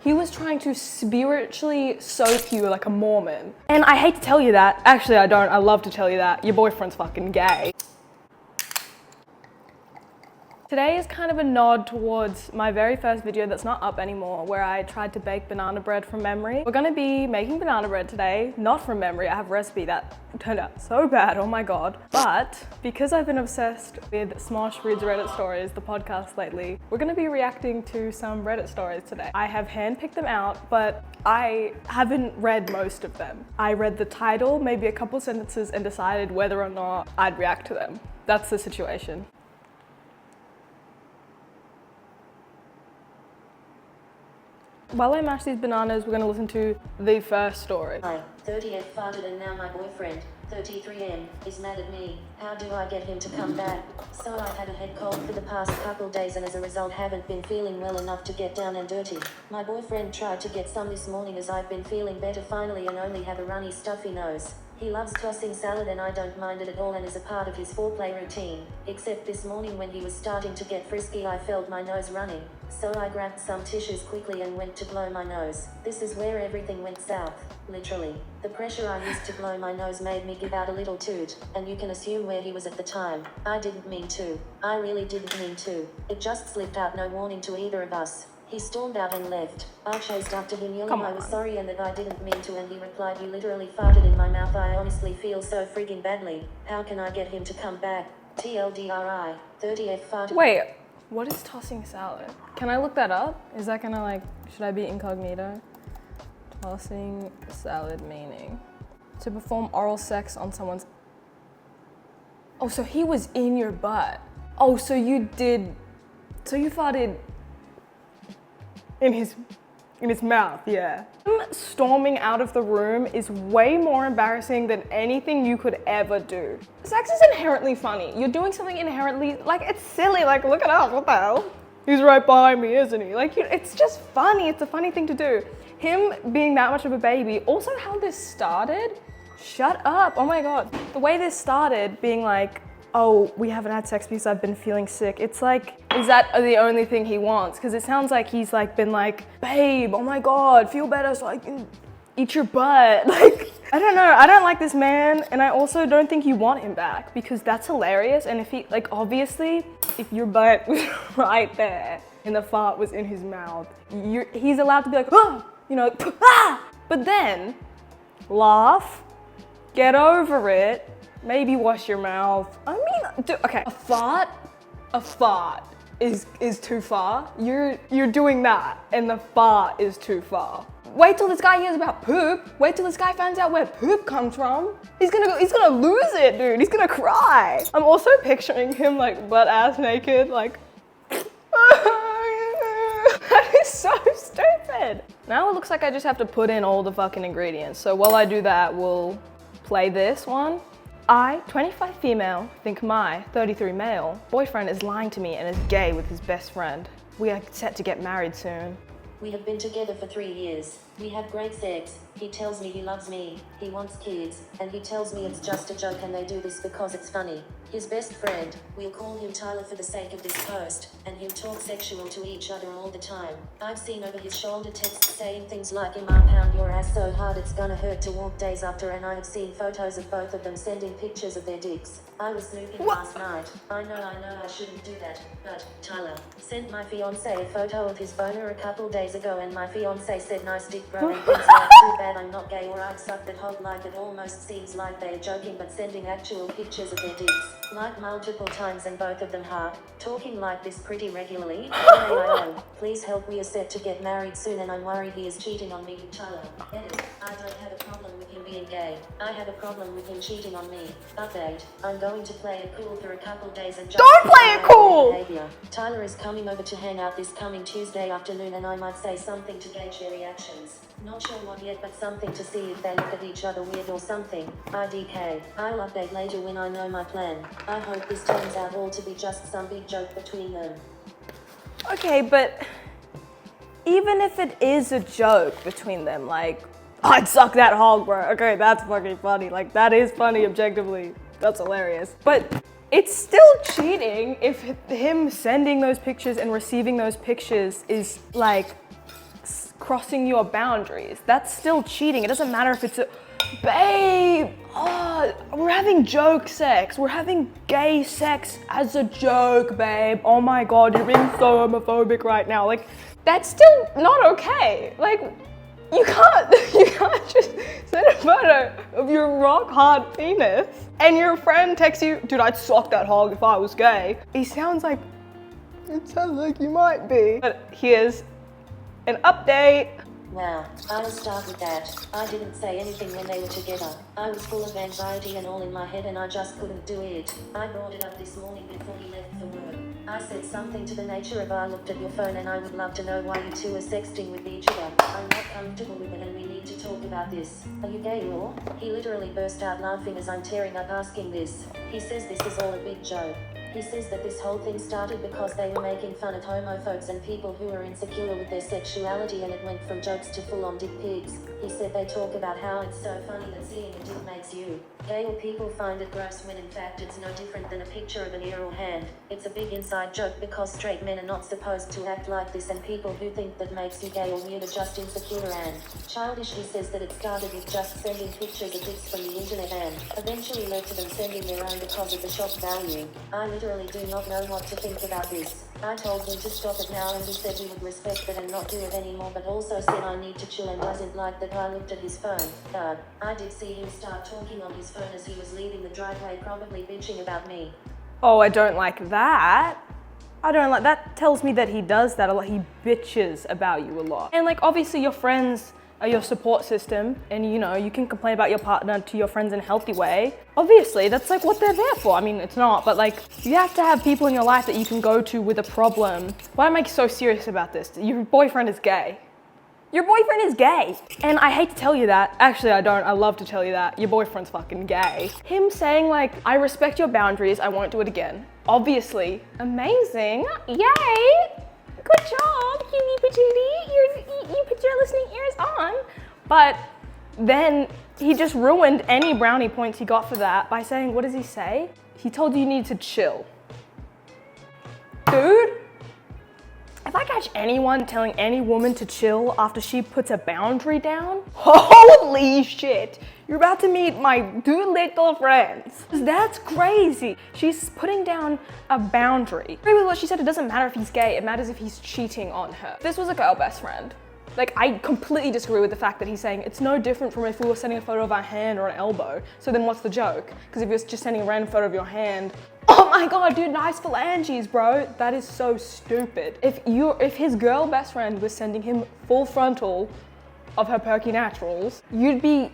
He was trying to spiritually soak you like a Mormon. And I hate to tell you that. Actually, I don't. I love to tell you that. Your boyfriend's fucking gay. Today is kind of a nod towards my very first video that's not up anymore, where I tried to bake banana bread from memory. We're gonna be making banana bread today, not from memory. I have a recipe that turned out so bad, oh my God. But because I've been obsessed with Smosh Reads Reddit Stories, the podcast lately, we're gonna be reacting to some Reddit stories today. I have handpicked them out, but I haven't read most of them. I read the title, maybe a couple sentences, and decided whether or not I'd react to them. That's the situation. While I mash these bananas, we're gonna listen to the first story. Hi, 38 farted and now my boyfriend, 33M, is mad at me. How do I get him to come back? So I had a head cold for the past couple days and as a result haven't been feeling well enough to get down and dirty. My boyfriend tried to get some this morning as I've been feeling better finally and only have a runny stuffy nose. He loves tossing salad and I don't mind it at all and is a part of his foreplay routine. Except this morning when he was starting to get frisky I felt my nose running. So I grabbed some tissues quickly and went to blow my nose. This is where everything went south, literally. The pressure I used to blow my nose made me give out a little toot, and you can assume where he was at the time. I didn't mean to. I really didn't mean to. It just slipped out, no warning to either of us. He stormed out and left. I chased after him yelling I was sorry and that I didn't mean to and he replied you literally farted in my mouth. I honestly feel so friggin' badly. How can I get him to come back? TLDRI, 38 farted. Wait, what is tossing salad? Can I look that up? Is that gonna like, should I be incognito? Tossing salad meaning. To perform oral sex on someone's... Oh, so he was in your butt. Oh, so you farted in his mouth, yeah. Him storming out of the room is way more embarrassing than anything you could ever do. Sex is inherently funny. You're doing something inherently, like, it's silly, like, look at us, what the hell? He's right behind me, isn't he? Like, it's just funny, it's a funny thing to do. Him being that much of a baby, also how this started, shut up, oh my God. The way this started being like, oh, we haven't had sex because I've been feeling sick. It's like, is that the only thing he wants? Because it sounds like he's like been like, babe, oh my God, feel better so I can eat your butt. Like, I don't know, I don't like this man. And I also don't think you want him back because that's hilarious. And if he, like, obviously, if your butt was right there and the fart was in his mouth, he's allowed to be like, ah, you know, ah! But then laugh, get over it, maybe wash your mouth. I mean, okay, a fart is too far. You're doing that, and the fart is too far. Wait till this guy hears about poop. Wait till this guy finds out where poop comes from. He's gonna lose it, dude. He's gonna cry. I'm also picturing him like butt ass naked, like. That is so stupid. Now it looks like I just have to put in all the fucking ingredients. So while I do that, we'll play this one. I, 25 female, think my, 33 male, boyfriend is lying to me and is gay with his best friend. We are set to get married soon. We have been together for 3 years. We have great sex. He tells me he loves me, he wants kids, and he tells me it's just a joke and they do this because it's funny. His best friend, we'll call him Tyler for the sake of this post, and he'll talk sexual to each other all the time. I've seen over his shoulder texts saying things like "I'll pound your ass so hard it's gonna hurt to walk" days after, and I have seen photos of both of them sending pictures of their dicks. I was snooping last night. I know I shouldn't do that, but Tyler sent my fiance a photo of his boner a couple days ago and my fiance said nice dick bro and things like too bad I'm not gay or I'd suck that hog. Like it almost seems like they're joking but sending actual pictures of their dicks. Like multiple times and both of them hard. Talking like this pretty regularly. Please help, we are set to get married soon and I'm worried he is cheating on me with Tyler. Edit. I don't have a problem with him being gay. I have a problem with him cheating on me. Update. I'm going to play it cool for a couple days and just don't play it cool! Behavior. Tyler is coming over to hang out this coming Tuesday afternoon and I might say something to gauge their reactions. Not sure what yet, but something to see if they look at each other weird or something. IDK. I'll update later when I know my plan. I hope this turns out all to be just some big joke between them. Okay, but even if it is a joke between them, like, I'd suck that hog, bro. Okay, that's fucking funny. Like, that is funny objectively. That's hilarious. But it's still cheating if him sending those pictures and receiving those pictures is like crossing your boundaries. That's still cheating. It doesn't matter if it's a, babe, oh, we're having joke sex. We're having gay sex as a joke, babe. Oh my God, you're being so homophobic right now. Like, that's still not okay. Like, you can't just send a photo of your rock hard penis and your friend texts you, dude, I'd suck that hog if I was gay. It sounds like you might be. But here's an update. Wow, I will start with that. I didn't say anything when they were together. I was full of anxiety and all in my head and I just couldn't do it. I brought it up this morning before he left for work. I said something to the nature of I looked at your phone and I would love to know why you two are sexting with each other. I'm not comfortable with it and we need to talk about this. Are you gay or? He literally burst out laughing as I'm tearing up asking this. He says this is all a big joke. He says that this whole thing started because they were making fun of homophobes and people who are insecure with their sexuality and it went from jokes to full-on dick pics. He said they talk about how it's so funny that seeing a dick makes you gay or people find it gross when in fact it's no different than a picture of an ear or hand. It's a big inside joke because straight men are not supposed to act like this and people who think that makes you gay or weird are just insecure and childish. He says that it started with just sending pictures of dicks from the internet and eventually led to them sending their own because of the shock value. I literally do not know what to think about this. I told him to stop it now and he said he would respect it and not do it anymore but also said I need to chill and doesn't like that I looked at his phone. I did see him start talking on his phone as he was leaving the driveway, probably bitching about me. Oh, I don't like that. That tells me that he does that a lot. He bitches about you a lot. And like, obviously your friends are your support system and you know, you can complain about your partner to your friends in a healthy way. Obviously, that's like what they're there for. I mean, it's not, but like, you have to have people in your life that you can go to with a problem. Why am I so serious about this? Your boyfriend is gay. Your boyfriend is gay. And I hate to tell you that. Actually, I don't. I love to tell you that. Your boyfriend's fucking gay. Him saying like, I respect your boundaries, I won't do it again. Obviously, amazing. Yay! Good job, cutie patootie. You put your listening ears on. But then he just ruined any brownie points he got for that by saying, what does he say? He told you need to chill. Dude, if I catch anyone telling any woman to chill after she puts a boundary down, holy shit, you're about to meet my two little friends. That's crazy. She's putting down a boundary. I agree with what she said, it doesn't matter if he's gay, it matters if he's cheating on her. This was a girl best friend. Like, I completely disagree with the fact that he's saying it's no different from if we were sending a photo of our hand or an elbow. So then what's the joke? Because if you're just sending a random photo of your hand, oh my God, dude, nice phalanges, bro. That is so stupid. If his girl best friend was sending him full frontal of her perky naturals, you'd be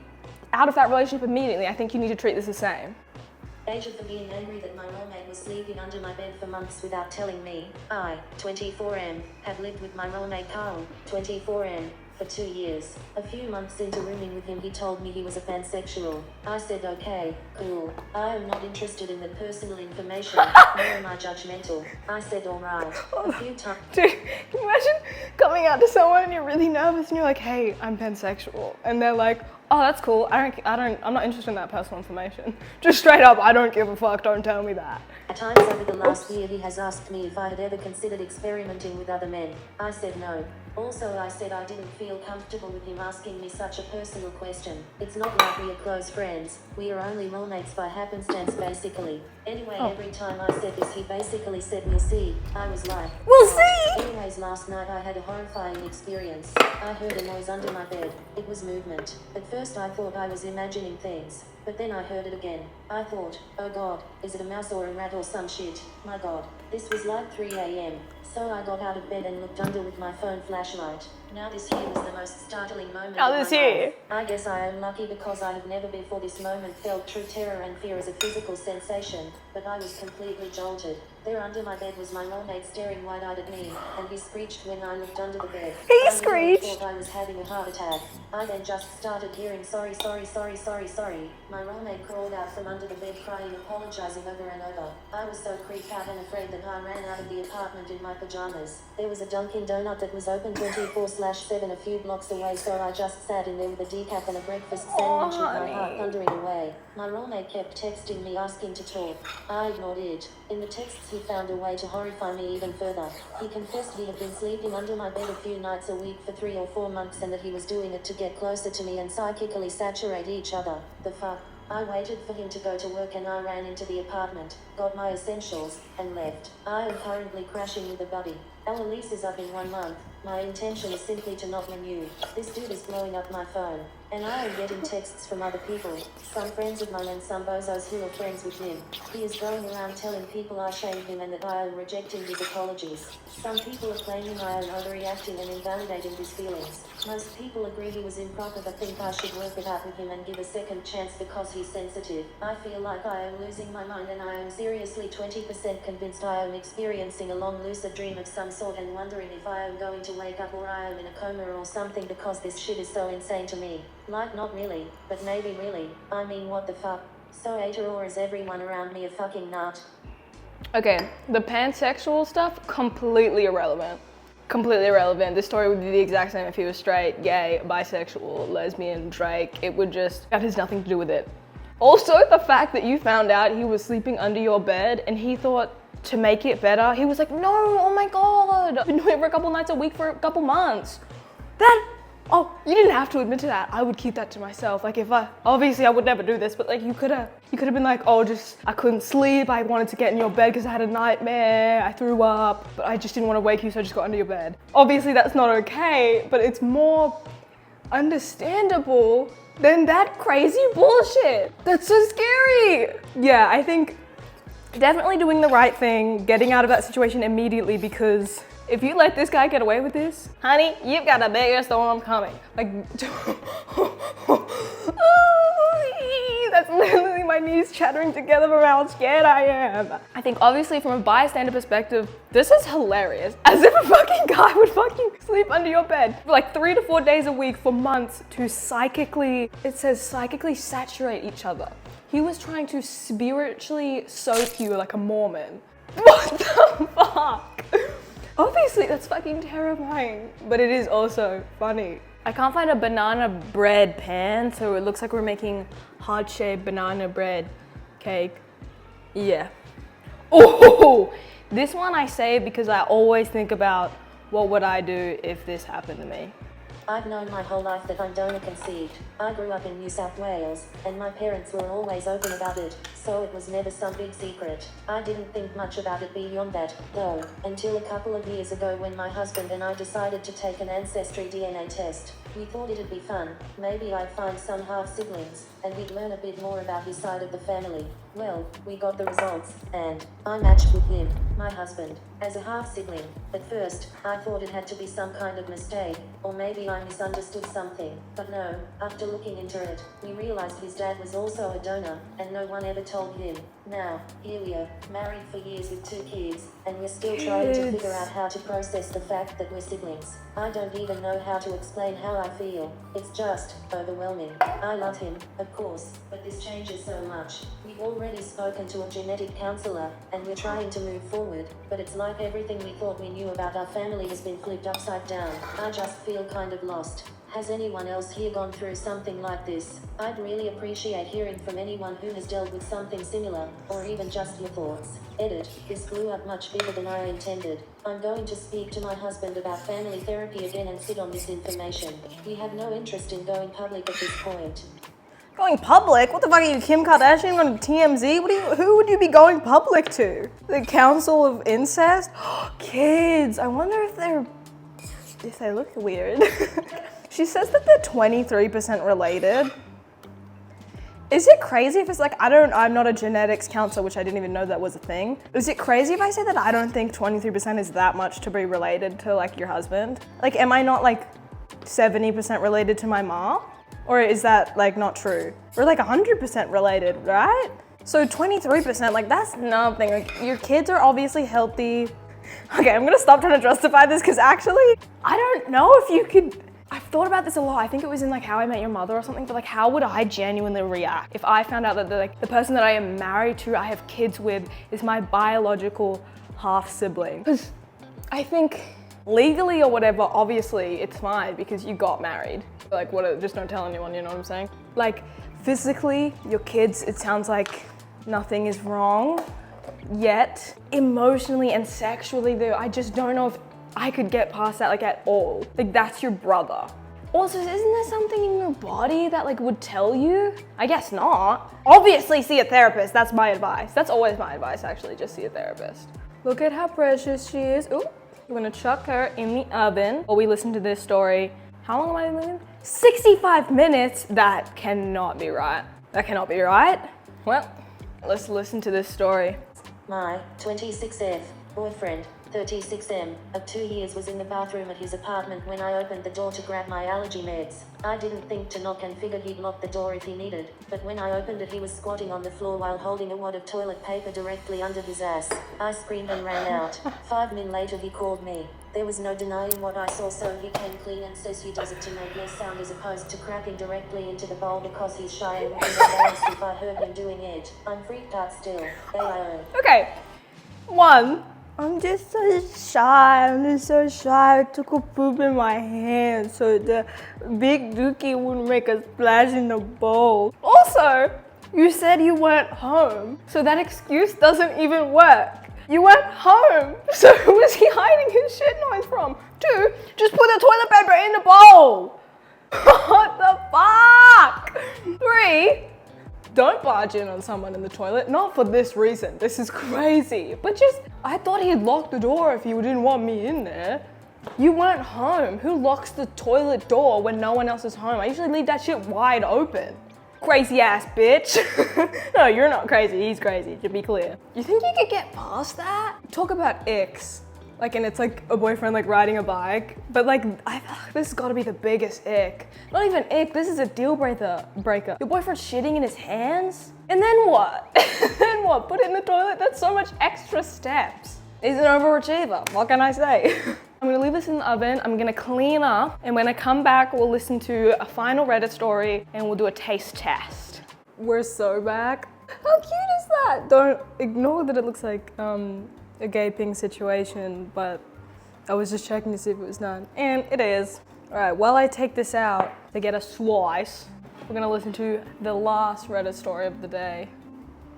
out of that relationship immediately. I think you need to treat this the same. Age of being angry that my roommate was sleeping under my bed for months without telling me. I, 24M, have lived with my roommate Carl, 24M, for 2 years. A few months into rooming with him, he told me he was a pansexual. I said, okay, cool. I am not interested in the personal information, nor am I judgmental. I said, alright. A few times. Dude, can you imagine coming out to someone and you're really nervous and you're like, hey, I'm pansexual. And they're like, oh, that's cool. I'm not interested in that personal information. Just straight up, I don't give a fuck, don't tell me that. At times over the last year, he has asked me if I had ever considered experimenting with other men. I said no. Also, I said I didn't feel comfortable with him asking me such a personal question. It's not like we are close friends. We are only roommates by happenstance, basically. Anyway, every time I said this, he basically said, we'll see. I was like, we'll see! Anyways, last night I had a horrifying experience. I heard a noise under my bed. It was movement. At first I thought I was imagining things, but then I heard it again. I thought, oh God, is it a mouse or a rat or some shit? My God, this was like 3 a.m. So I got out of bed and looked under with my phone flashlight. Now this here was the most startling moment of my life. I guess I am lucky because I have never before this moment felt true terror and fear as a physical sensation, but I was completely jolted. There under my bed was my roommate staring wide-eyed at me, and he screeched when I looked under the bed. He screeched? I thought I was having a heart attack. I then just started hearing sorry. My roommate crawled out from under the bed crying, apologizing over and over. I was so creeped out and afraid that I ran out of the apartment in my pajamas. There was a Dunkin' Donut that was open 24/7 a few blocks away, so I just sat in there with a decaf and a breakfast sandwich with my heart thundering away. My roommate kept texting me asking to talk. I ignored it. In the texts he he found a way to horrify me even further. He confessed he had been sleeping under my bed a few nights a week for 3 or 4 months and that he was doing it to get closer to me and psychically saturate each other. The fuck? I waited for him to go to work and I ran into the apartment, got my essentials, and left. I am currently crashing with a buddy. Our lease is up in 1 month. My intention is simply to not renew. This dude is blowing up my phone, and I am getting texts from other people, some friends of mine and some bozos who are friends with him. He is going around telling people I shamed him and that I am rejecting his apologies. Some people are claiming I am overreacting and invalidating his feelings. Most people agree he was improper but think I should work it out with him and give a second chance because he's sensitive. I feel like I am losing my mind and I am seriously 20% convinced I am experiencing a long lucid dream of some sort and wondering if I am going to wake up or I am in a coma or something because this shit is so insane to me. Like not really, but maybe really. I mean what the fuck? So AITA or is everyone around me a fucking nut? Okay, the pansexual stuff, completely irrelevant. Completely irrelevant. This story would be the exact same if he was straight, gay, bisexual, lesbian, Drake. It would just, that has nothing to do with it. Also, the fact that you found out he was sleeping under your bed and he thought to make it better, he was like, no, oh my God, I've been doing it for a couple nights a week for a couple months. Oh, you didn't have to admit to that. I would keep that to myself. Like obviously I would never do this, but like you could have been like, oh, I couldn't sleep. I wanted to get in your bed because I had a nightmare. I threw up, but I just didn't want to wake you, so I just got under your bed. Obviously that's not okay, but it's more understandable than that crazy bullshit. That's so scary. Yeah, I think definitely doing the right thing, getting out of that situation immediately, because if you let this guy get away with this, honey, you've got a bigger storm coming. Like, that's literally my knees chattering together for how scared I am. I think obviously from a bystander perspective, this is hilarious. As if a fucking guy would fucking sleep under your bed for like 3 to 4 days a week for months to psychically saturate each other. He was trying to spiritually soak you like a Mormon. What the fuck? Obviously, that's fucking terrifying, but it is also funny. I can't find a banana bread pan, so it looks like we're making heart-shaped banana bread cake. Yeah. Oh, this one I say because I always think about what would I do if this happened to me. I've known my whole life that I'm donor conceived. I grew up in New South Wales, and my parents were always open about it, so it was never some big secret. I didn't think much about it beyond that, though, until a couple of years ago when my husband and I decided to take an ancestry DNA test. We thought it'd be fun. Maybe I'd find some half-siblings, and we'd learn a bit more about his side of the family. Well, we got the results, and I matched with him, my husband, as a half-sibling. At first, I thought it had to be some kind of mistake, or maybe I misunderstood something. But no, after looking into it, we realized his dad was also a donor, and no one ever told him. Now, here we are, married for years with 2 kids, and we're still trying to figure out how to process the fact that we're siblings. I don't even know how to explain how I feel. It's just overwhelming. I love him, of course, but this changes so much. We've already spoken to a genetic counselor, and we're trying to move forward, but it's like everything we thought we knew about our family has been flipped upside down. I just feel kind of lost. Has anyone else here gone through something like this? I'd really appreciate hearing from anyone who has dealt with something similar, or even just your thoughts. Edit. This blew up much bigger than I intended. I'm going to speak to my husband about family therapy again and sit on this information. We have no interest in going public at this point. Going public? What the fuck are you, Kim Kardashian on TMZ? Who would you be going public to? The Council of Incest? Kids. I wonder if they look weird. She says that they're 23% related. Is it crazy if it's like, I'm not a genetics counselor, which I didn't even know that was a thing. Is it crazy if I say that I don't think 23% is that much to be related to like your husband? Like, am I not like 70% related to my mom? Or is that like not true? We're like 100% related, right? So 23%, like that's nothing. Like your kids are obviously healthy. Okay, I'm gonna stop trying to justify this because actually, I don't know if you could, I've thought about this a lot. I think it was in like How I Met Your Mother or something, but like how would I genuinely react if I found out that the person that I am married to, I have kids with, is my biological half sibling? Because I think legally or whatever, obviously it's fine because you got married. Like what, just don't tell anyone, you know what I'm saying? Like physically, your kids, it sounds like nothing is wrong. yet. Emotionally and sexually though, I just don't know if I could get past that like at all. Like that's your brother. Also, isn't there something in your body that like would tell you? I guess not. Obviously see a therapist, that's my advice. That's always my advice actually, just see a therapist. Look at how precious she is. Ooh, we're gonna chuck her in the oven while we listen to this story. How long am I leaving? 65 minutes? That cannot be right. That cannot be right. Well, let's listen to this story. My 26F boyfriend, 36M, of 2 years was in the bathroom at his apartment when I opened the door to grab my allergy meds. I didn't think to knock and figured he'd lock the door if he needed, but when I opened it he was squatting on the floor while holding a wad of toilet paper directly under his ass. I screamed and ran out. 5 minutes later he called me. There was no denying what I saw, so he came clean and says he does it to make less sound as opposed to crapping directly into the bowl because he's shy and would be embarrassed if I heard him doing it. I'm freaked out still. AIO. Okay, one, I'm just so shy. I'm just so shy. I took a poop in my hand so the big dookie wouldn't make a splash in the bowl. Also, you said you weren't home, so that excuse doesn't even work. You weren't home, so who was he hiding his shit noise from? 2, just put the toilet paper in the bowl. What the fuck? 3, don't barge in on someone in the toilet, not for this reason. This is crazy. But just, I thought he'd lock the door if he didn't want me in there. You weren't home. Who locks the toilet door when no one else is home? I usually leave that shit wide open. Crazy ass bitch. No, you're not crazy, he's crazy, to be clear. You think you could get past that? Talk about icks. Like, and it's like a boyfriend like riding a bike, but like, this has gotta be the biggest ick. Not even ick, this is a deal breaker. Your boyfriend's shitting in his hands? And then what? Then what? Put it in the toilet? That's so much extra steps. He's an overachiever, what can I say? I'm gonna leave this in the oven, I'm gonna clean up, and when I come back, we'll listen to a final Reddit story and we'll do a taste test. We're so back. How cute is that? Don't ignore that it looks like a gaping situation, but I was just checking to see if it was done. And it is. All right, while I take this out to get a slice, we're gonna listen to the last Reddit story of the day.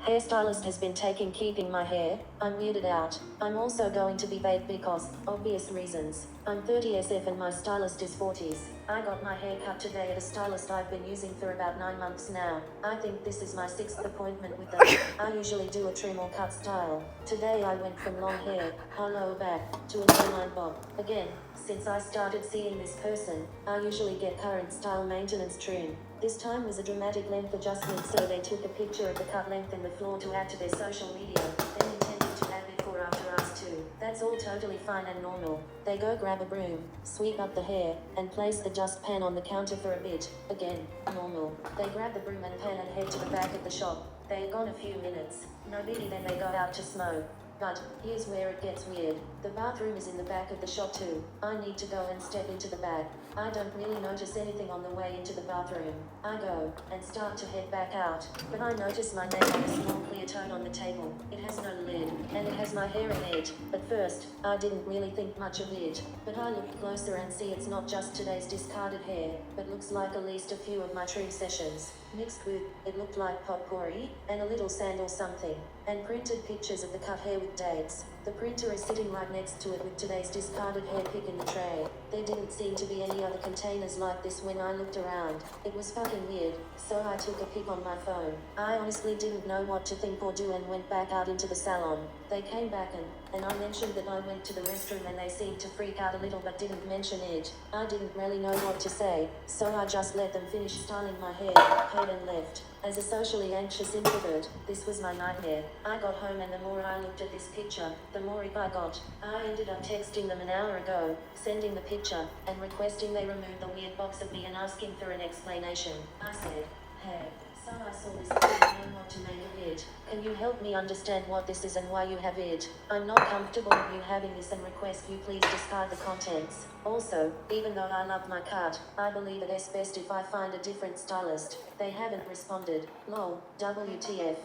Hairstylist has been keeping my hair. I'm weirded out. I'm also going to be bathed because, obvious reasons. I'm 30SF and my stylist is 40s. I got my hair cut today at a stylist I've been using for about 9 months now. I think this is my 6th appointment with them. I usually do a trim or cut style. Today I went from long hair, hollow back, to a no-line bob. Again, since I started seeing this person, I usually get current style maintenance trim. This time was a dramatic length adjustment, so they took a picture of the cut length and the floor to add to their social media, then intended to add before after us too. That's all totally fine and normal. They go grab a broom, sweep up the hair, and place the dustpan on the counter for a bit. Again, normal. They grab the broom and pan and head to the back of the shop. They are gone a few minutes. No biggie, then they go out to smoke. But, here's where it gets weird. The bathroom is in the back of the shop too. I need to go and step into the back. I don't really notice anything on the way into the bathroom. I go, and start to head back out, but I notice my name on a small clear tone on the table. It has no lid, and it has my hair in it. At first, I didn't really think much of it, but I looked closer and see it's not just today's discarded hair, but looks like at least a few of my trim sessions, mixed with, it looked like potpourri, and a little sand or something, and printed pictures of the cut hair with dates. The printer is sitting right next to it with today's discarded hair pick in the tray. There didn't seem to be any other containers like this when I looked around. It was fucking weird, so I took a pic on my phone. I honestly didn't know what to think or do and went back out into the salon. They came back and I mentioned that I went to the restroom and they seemed to freak out a little but didn't mention it. I didn't really know what to say, so I just let them finish styling my hair, paid and left. As a socially anxious introvert, this was my nightmare. I got home and the more I looked at this picture, the more ick I got. I ended up texting them an hour ago, sending the picture, and requesting they remove the weird box of me and asking for an explanation. I said, hey, so I saw this and didn't know what to make of it. Can you help me understand what this is and why you have it? I'm not comfortable with you having this and request you please discard the contents. Also, even though I love my cut, I believe it's best if I find a different stylist. They haven't responded. Lol, WTF.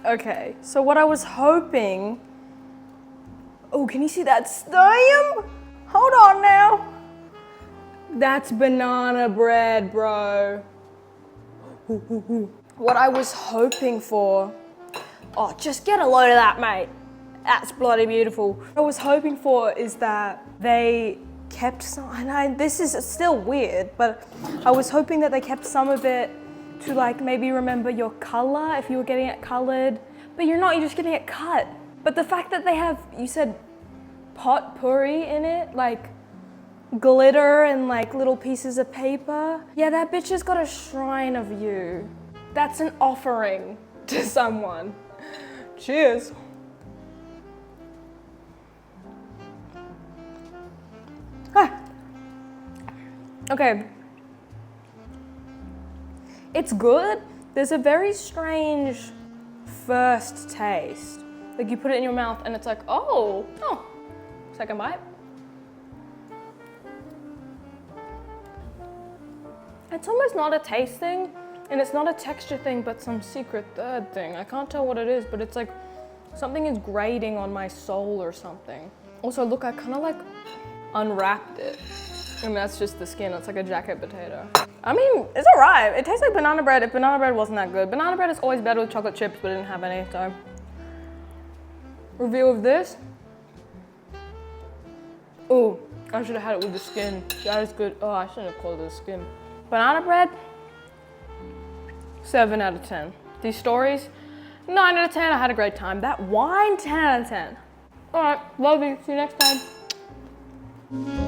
Okay, so what I was hoping... Oh, can you see that stem? Hold on now. That's banana bread, bro. What I was hoping for Oh, just get a load of that, mate. That's bloody beautiful. What I was hoping for is that they kept some, and this is still weird, but I was hoping that they kept some of it to like maybe remember your color if you were getting it colored, but you're not, you're just getting it cut. But the fact that they have, you said potpourri in it, like glitter and like little pieces of paper. Yeah, that bitch has got a shrine of you. That's an offering to someone. Cheers. Ah. Okay. It's good. There's a very strange first taste. Like you put it in your mouth and it's like, oh, second bite. It's almost not a taste thing and it's not a texture thing, but some secret third thing. I can't tell what it is, but it's like something is grating on my soul or something. Also, look, I kind of like unwrapped it. And that's just the skin, it's like a jacket potato. I mean, it's all right. It tastes like banana bread if banana bread wasn't that good. Banana bread is always better with chocolate chips, but it didn't have any, so. Review of this. Ooh, I should have had it with the skin. That is good. Oh, I shouldn't have called it the skin. Banana bread, 7 out of 10. These stories, 9 out of 10. I had a great time. That wine, 10 out of 10. All right, love you. See you next time.